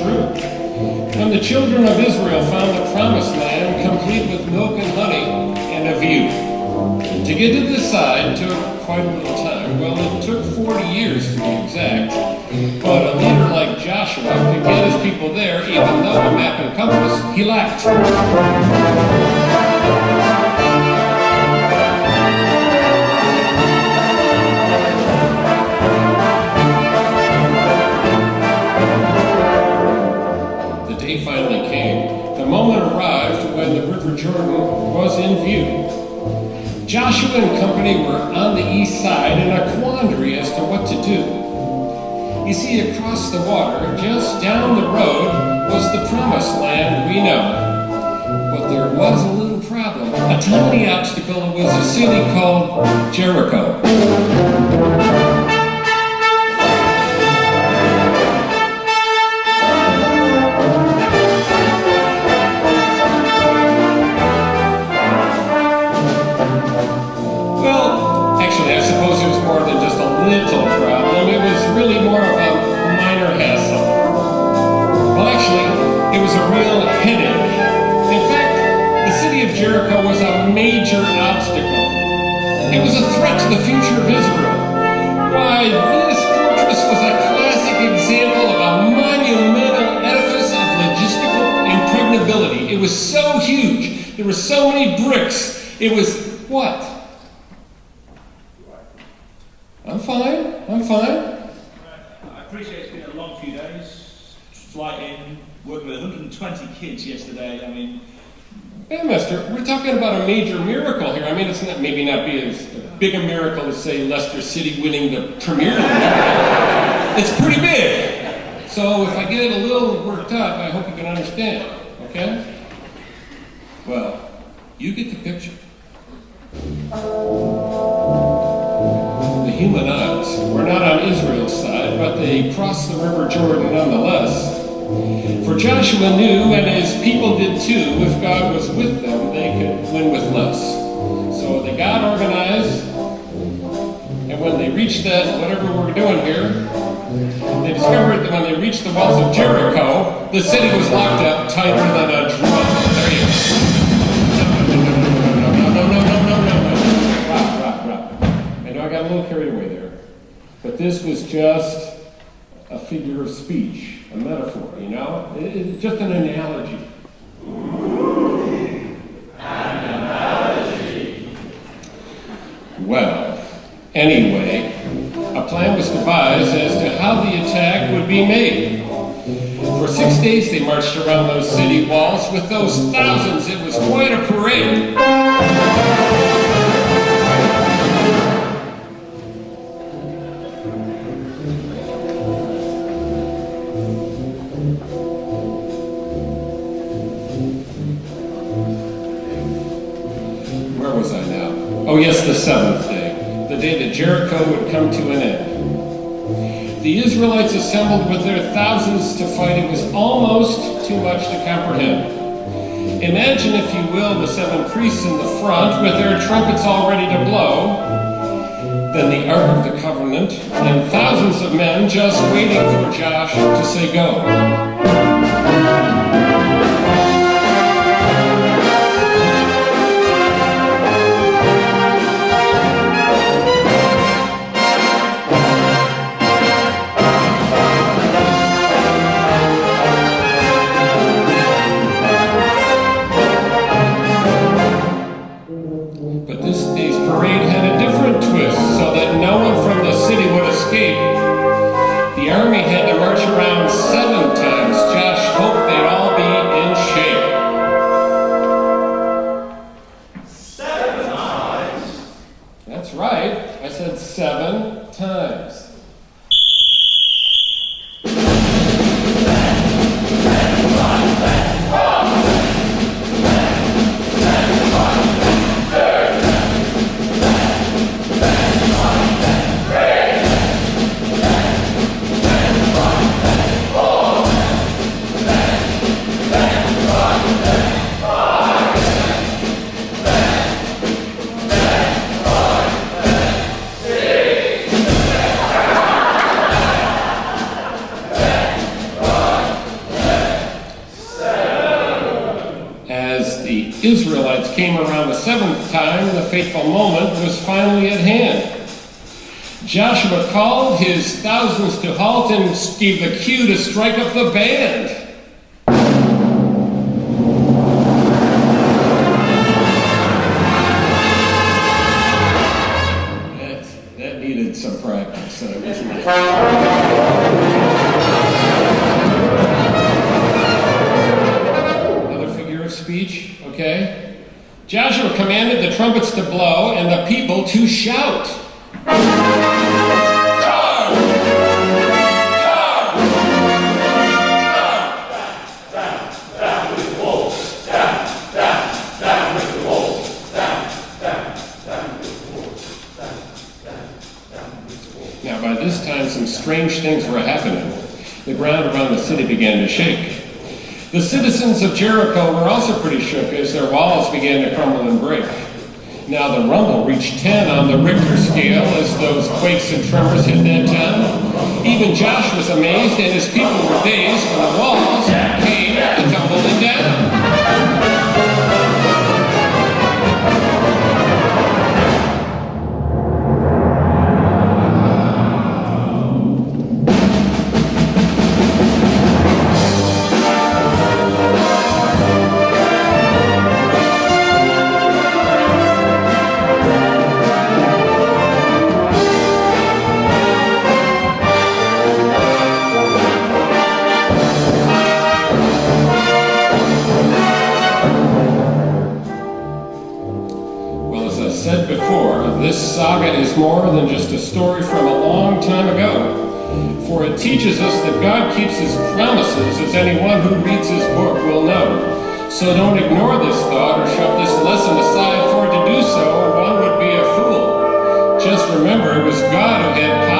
true. When the children of Israel found the promised land complete with milk and honey and a view. To get to this side took quite a little time. Well, it took 40 years to be exact. But a leader like Joshua could get his people there even though a map and compass he lacked. Finally came. The moment arrived when the River Jordan was in view. Joshua and company were on the east side in a quandary as to what to do. You see, across the water, just down the road, was the promised land we know. But there was a little problem. A tiny obstacle was a city called Jericho. Little problem. It was really more of a minor hassle. Well, actually, it was a real headache. In fact, the city of Jericho was a major obstacle. It was a threat to the future of Israel. Why, this fortress was a classic example of a monumental edifice of logistical impregnability. It was so huge. There were so many bricks. It was what? I'm fine. I appreciate it's been a long few days. Flight in, working with 120 kids yesterday. I mean... Hey, mister, we're talking about a major miracle here. I mean, it's not maybe not be as big a miracle as, say, Leicester City winning the Premier League. It's pretty big. So if I get a little worked up, I hope you can understand, okay? Well, you get the picture. The Humanites were not on Israel's side, but they crossed the River Jordan nonetheless. For Joshua knew, and his people did too, if God was with them, they could win with less. So they got organized, and when they reached that, whatever we're doing here, they discovered that when they reached the walls of Jericho, the city was locked up tighter than a drum. There you go. I got a little carried away there. But this was just a figure of speech, a metaphor, you know? It's just an analogy. An analogy. Well, anyway, a plan was devised as to how the attack would be made. For 6 days they marched around those city walls with those thousands. It was quite a parade. Oh yes, the seventh day, the day that Jericho would come to an end. The Israelites assembled with their thousands to fight. It was almost too much to comprehend. Imagine, if you will, the 7 priests in the front with their trumpets all ready to blow, then the Ark of the Covenant, and thousands of men just waiting for Josh to say go. The army had to march around 7 times Israelites came around the seventh time, the fateful moment was finally at hand. Joshua called his thousands to halt and gave the cue to strike up the band. That needed some practice, wasn't it? Another figure of speech, okay? Joshua commanded the trumpets to blow and the people to shout. Now, by this time, some strange things were happening. The ground around the city began to shake. The citizens of Jericho were also pretty shook as their walls began to crumble and break. Now, the rumble reached 10 on the Richter scale as those quakes and tremors hit that town. Even Josh was amazed, and his people were dazed when the walls came tumbling down. This saga is more than just a story from a long time ago, for it teaches us that God keeps his promises, as anyone who reads his book will know. So don't ignore this thought or shove this lesson aside, for to do so, one would be a fool. Just remember, it was God who had